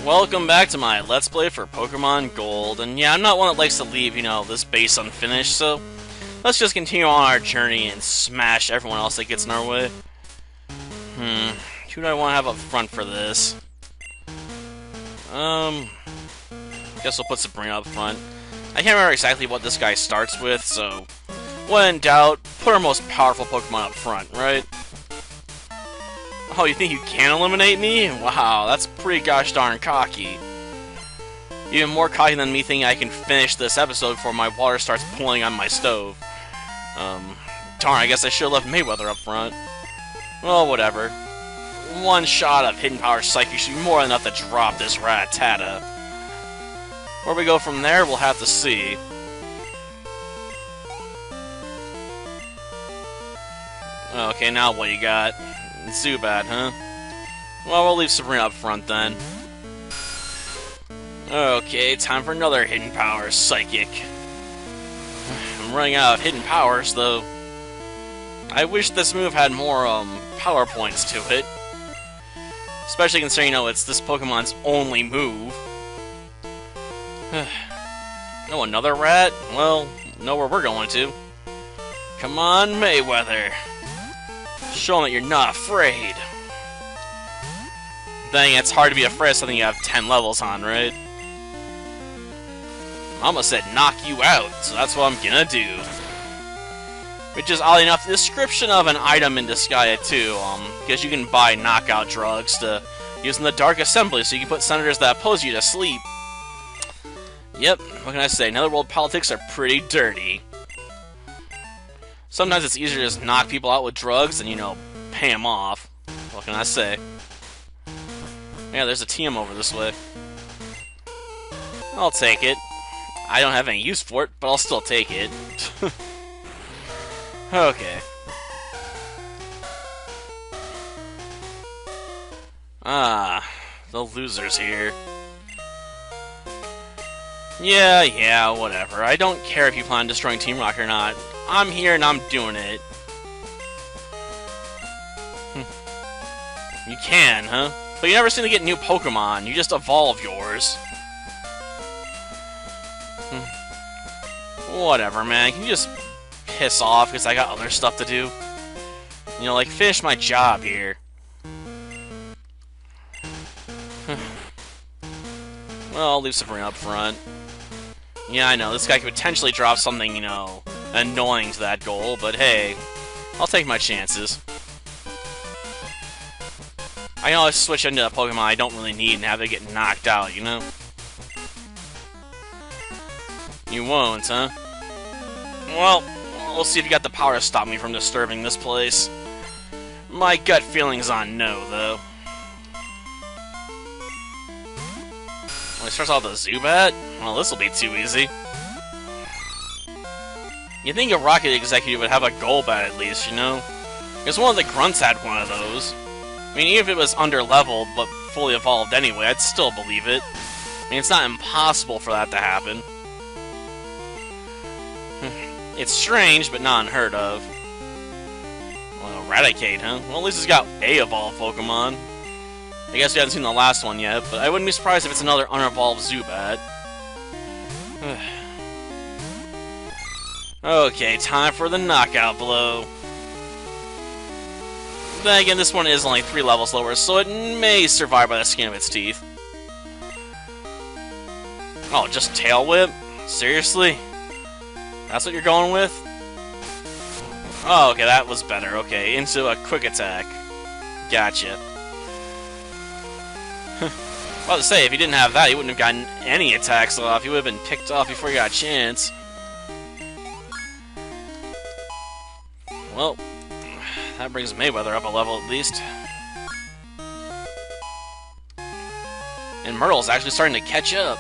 Welcome back to my Let's Play for Pokemon Gold. And yeah, I'm not one that likes to leave, this base unfinished, so let's just continue on our journey and smash everyone else that gets in our way. Who do I want to have up front for this? Guess we'll put Sabrina up front. I can't remember exactly what this guy starts with, so when in doubt, put our most powerful Pokemon up front, right? Oh, you think you can eliminate me? Wow, that's pretty gosh darn cocky. Even more cocky than me thinking I can finish this episode before my water starts pooling on my stove. Darn, I guess I should have left Mayweather up front. Well, whatever. One shot of Hidden Power Psychic should be more than enough to drop this Rattata. Where we go from there, we'll have to see. Okay, now what you got? Zubat, huh? Well, we'll leave Sabrina up front then. Okay, time for another Hidden Power Psychic. I'm running out of Hidden Powers, though. I wish this move had more, power points to it. Especially considering, it's this Pokemon's only move. Oh, another rat? Well, know where we're going to. Come on, Mayweather. Show them that you're not afraid. Dang, it's hard to be afraid of something you have 10 levels on, right? Mama said knock you out, so that's what I'm gonna do. Which is, oddly enough, the description of an item in Disgaea too, because you can buy knockout drugs to use in the Dark Assembly, so you can put senators that oppose you to sleep. Yep, what can I say? Netherworld politics are pretty dirty. Sometimes it's easier to just knock people out with drugs than, pay them off. What can I say? Yeah, there's a TM over this way. I'll take it. I don't have any use for it, but I'll still take it. Okay. The loser's here. Yeah, whatever. I don't care if you plan on destroying Team Rocket or not. I'm here and I'm doing it. You can, huh? But you never seem to get new Pokemon. You just evolve yours. Whatever, man. Can you just piss off because I got other stuff to do? Like, finish my job here. Well, I'll leave Sabrina up front. Yeah, I know, this guy could potentially drop something, annoying to that goal, but hey, I'll take my chances. I can always switch into a Pokemon I don't really need and have it get knocked out, You won't, huh? Well, we'll see if you got the power to stop me from disturbing this place. My gut feeling's on no, though. Well, he starts off with a Zubat? Well, this'll be too easy. You'd think a Rocket Executive would have a Golbat at least, Because one of the Grunts had one of those. I mean, even if it was under-leveled, but fully evolved anyway, I'd still believe it. I mean, it's not impossible for that to happen. It's strange, but not unheard of. Well, Raticate, huh? Well, at least it's got a evolved Pokemon. I guess we haven't seen the last one yet, but I wouldn't be surprised if it's another unevolved Zubat. Okay, time for the knockout blow. Then again, this one is only 3 levels lower, so it may survive by the skin of its teeth. Oh, just Tail Whip? Seriously? That's what you're going with? Oh, okay, that was better. Okay, into a Quick Attack. Gotcha. Well, to say, if you didn't have that, you wouldn't have gotten any attacks off. You would have been picked off before you got a chance. Well, that brings Mayweather up a level at least. And Myrtle's actually starting to catch up.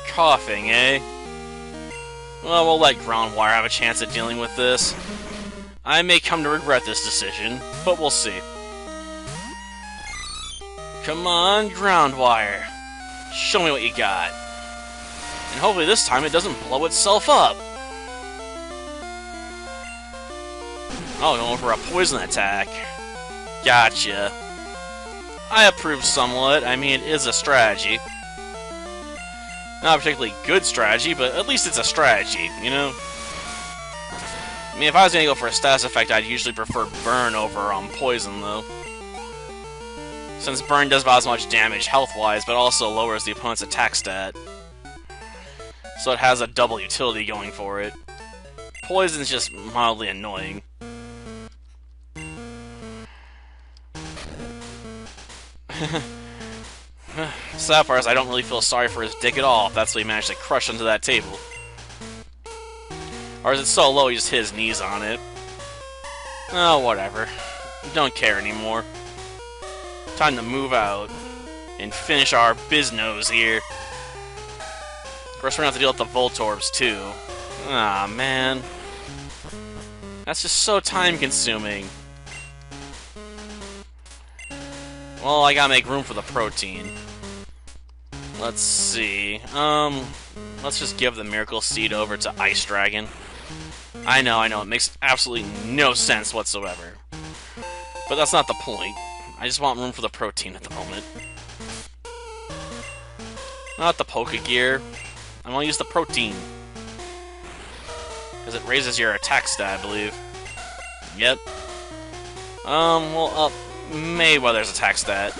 Coughing, eh? Well, we'll let Groundwire have a chance at dealing with this. I may come to regret this decision, but we'll see. Come on, Groundwire. Show me what you got. And hopefully this time it doesn't blow itself up. Oh, going for a poison attack. Gotcha. I approve somewhat. I mean, it is a strategy. Not a particularly good strategy, but at least it's a strategy, you know? I mean, if I was gonna go for a status effect, I'd usually prefer Burn over Poison, though. Since Burn does about as much damage health-wise, but also lowers the opponent's attack stat. So it has a double utility going for it. Poison's just mildly annoying. Sad part is I don't really feel sorry for his dick at all if that's what he managed to crush onto that table. Or is it so low he just hit his knees on it? Oh, whatever. Don't care anymore. Time to move out and finish our biznos here. First, we're gonna have to deal with the Voltorbs too. Ah, man. That's just so time-consuming. Well, I gotta make room for the protein. Let's see. Let's just give the Miracle Seed over to Ice Dragon. I know, it makes absolutely no sense whatsoever. But that's not the point. I just want room for the protein at the moment. Not the Pokegear. I want to use the protein. Because it raises your attack stat, I believe. Yep. We'll up Mayweather's attack stat.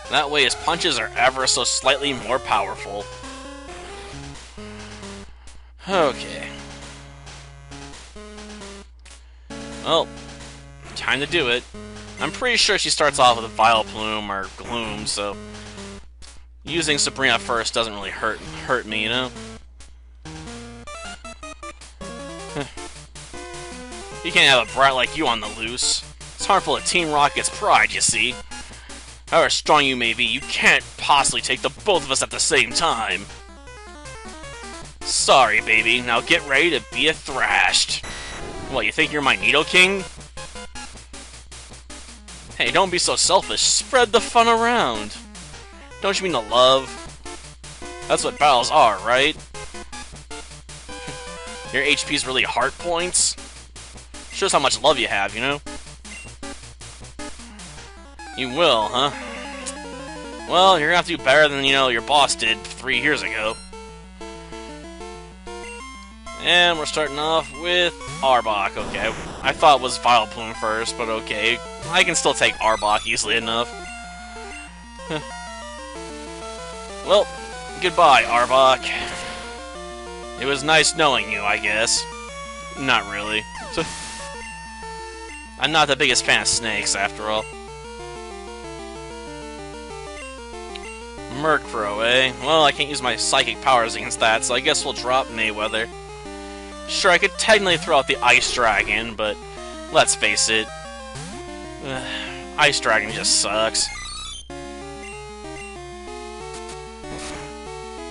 That way his punches are ever so slightly more powerful. Okay. Well, time to do it. I'm pretty sure she starts off with a Vileplume or Gloom, so using Sabrina first doesn't really hurt me, you know? You can't have a brat like you on the loose. It's harmful to Team Rocket's pride, you see. However strong you may be, you can't possibly take the both of us at the same time. Sorry, baby. Now get ready to be thrashed. What, you think you're my Nidoking? Hey, don't be so selfish. Spread the fun around. Don't you mean the love? That's what battles are, right? Your HP's really heart points? Shows how much love you have, you know? You will, huh? Well, you're gonna have to do better than, you know, your boss did 3 years ago. And we're starting off with Arbok. Okay, I thought it was Vileplume first, but okay. I can still take Arbok easily enough. Well, goodbye, Arbok. It was nice knowing you, I guess. Not really. I'm not the biggest fan of snakes, after all. Murkrow, eh? Well, I can't use my psychic powers against that, so I guess we'll drop Mayweather. Sure, I could technically throw out the Ice Dragon, but let's face it. Ice Dragon just sucks.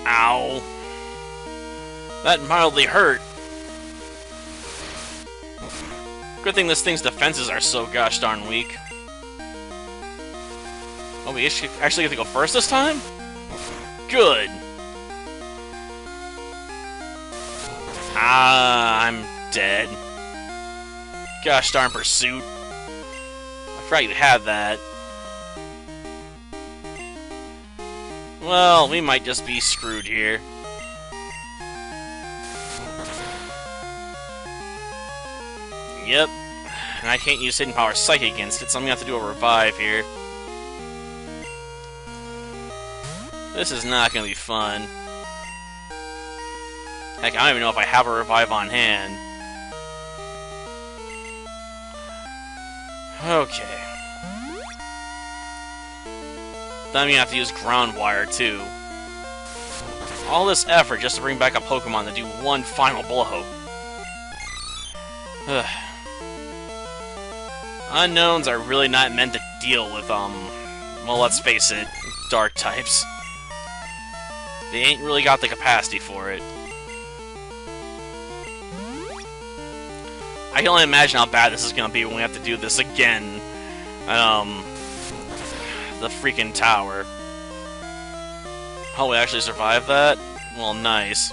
Ow. That mildly hurt. Good thing this thing's defenses are so gosh darn weak. Oh, we actually get to go first this time? Good. Ah, I'm dead. Gosh darn Pursuit. I forgot you had that. Well, we might just be screwed here. Yep. And I can't use Hidden Power Psychic against it, so I'm gonna have to do a revive here. This is not gonna be fun. Heck, I don't even know if I have a revive on hand. Okay. Then I'm gonna have to use Ground Wire, too. All this effort just to bring back a Pokemon to do one final blow. Ugh. Unknowns are really not meant to deal with, well, let's face it, dark types. They ain't really got the capacity for it. I can only imagine how bad this is gonna be when we have to do this again. The freaking tower. Oh, we actually survived that? Well, nice.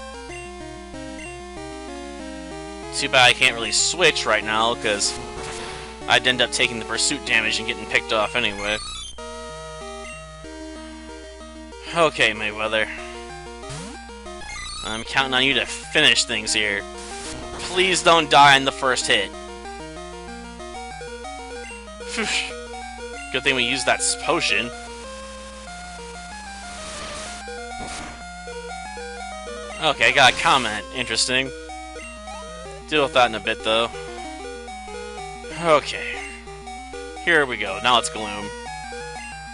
Too bad I can't really switch right now, because I'd end up taking the pursuit damage and getting picked off anyway. Okay, Mayweather. I'm counting on you to finish things here. Please don't die in the first hit. Good thing we used that potion. Okay, I got a comment. Interesting. Deal with that in a bit, though. Okay. Here we go. Now it's Gloom.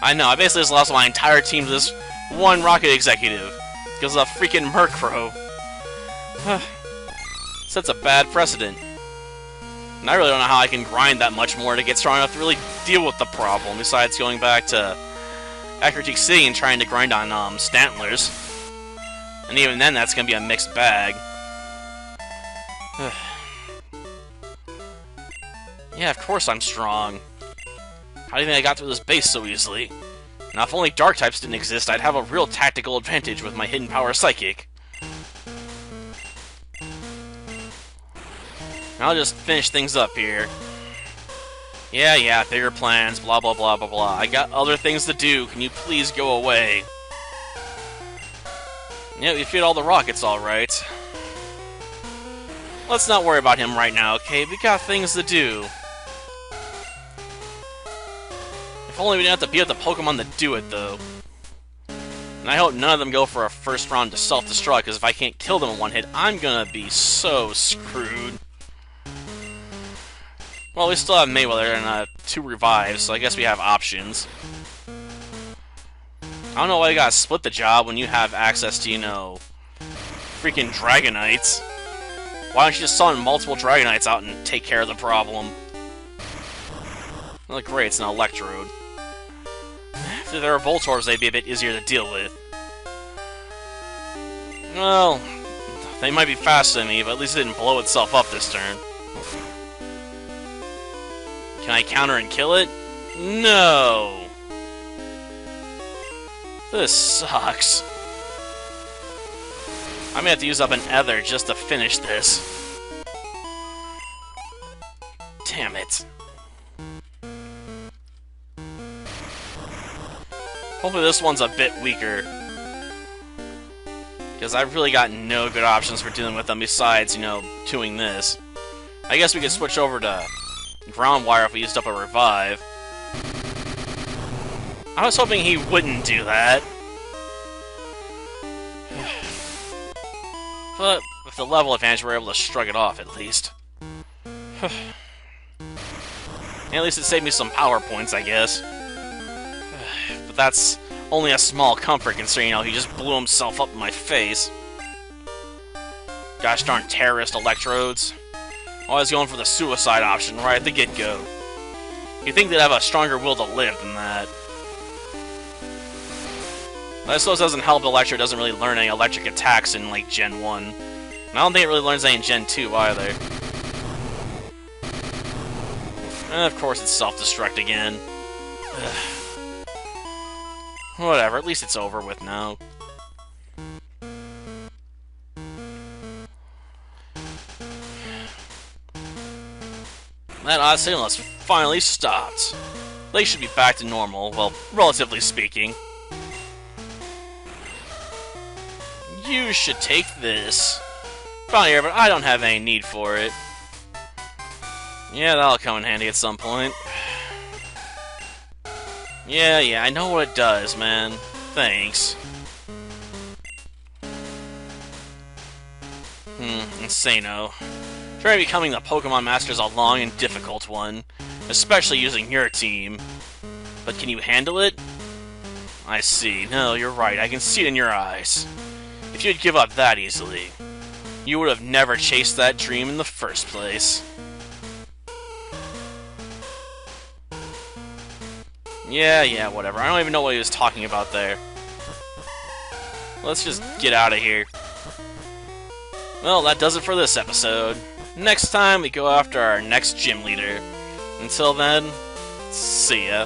I know, I basically just lost my entire team to this one rocket executive. Because of a freaking Murkrow. Sets a bad precedent. And I really don't know how I can grind that much more to get strong enough to really deal with the problem, besides going back to Acrotique City and trying to grind on Stantlers. And even then, that's going to be a mixed bag. Yeah, of course I'm strong. How do you think I got through this base so easily? Now, if only Dark types didn't exist, I'd have a real tactical advantage with my hidden power Psychic. I'll just finish things up here. Yeah, bigger plans, blah blah blah blah blah. I got other things to do, can you please go away? Yeah, we fit all the rockets alright. Let's not worry about him right now, okay? We got things to do. If only we didn't have to beat up the Pokemon to do it, though. And I hope none of them go for a first round to self-destruct, because if I can't kill them in one hit, I'm gonna be so screwed. Well, we still have Mayweather and 2 revives, so I guess we have options. I don't know why you gotta split the job when you have access to, you know, freaking Dragonites. Why don't you just summon multiple Dragonites out and take care of the problem? Well, great, it's an Electrode. If there were Voltorbs, they'd be a bit easier to deal with. Well, they might be faster than me, but at least it didn't blow itself up this turn. Can I counter and kill it? No! This sucks. I may have to use up an Ether just to finish this. Damn it. Hopefully this one's a bit weaker. Because I've really got no good options for dealing with them besides, you know, doing this. I guess we could switch over to Ground Wire if we used up a revive. I was hoping he wouldn't do that. But with the level advantage, we're able to shrug it off at least. At least it saved me some power points, I guess. But that's only a small comfort considering, you know, he just blew himself up in my face. Gosh darn terrorist Electrodes. Always going for the suicide option right at the get-go. You'd think they'd have a stronger will to live than that. But I suppose it doesn't help Electro doesn't really learn any electric attacks in, like, Gen 1. And I don't think it really learns any in Gen 2 either. And of course it's self-destruct again. Ugh. Whatever, at least it's over with now. That odd signal has finally stopped. They should be back to normal, well, relatively speaking. You should take this. Found here, but I don't have any need for it. Yeah, that'll come in handy at some point. Yeah, I know what it does, man. Thanks. Insano. Trying to becoming the Pokemon Master is a long and difficult one, especially using your team. But can you handle it? I see. No, you're right. I can see it in your eyes. If you'd give up that easily, you would have never chased that dream in the first place. Yeah, whatever. I don't even know what he was talking about there. Let's just get out of here. Well, that does it for this episode. Next time, we go after our next gym leader. Until then, see ya.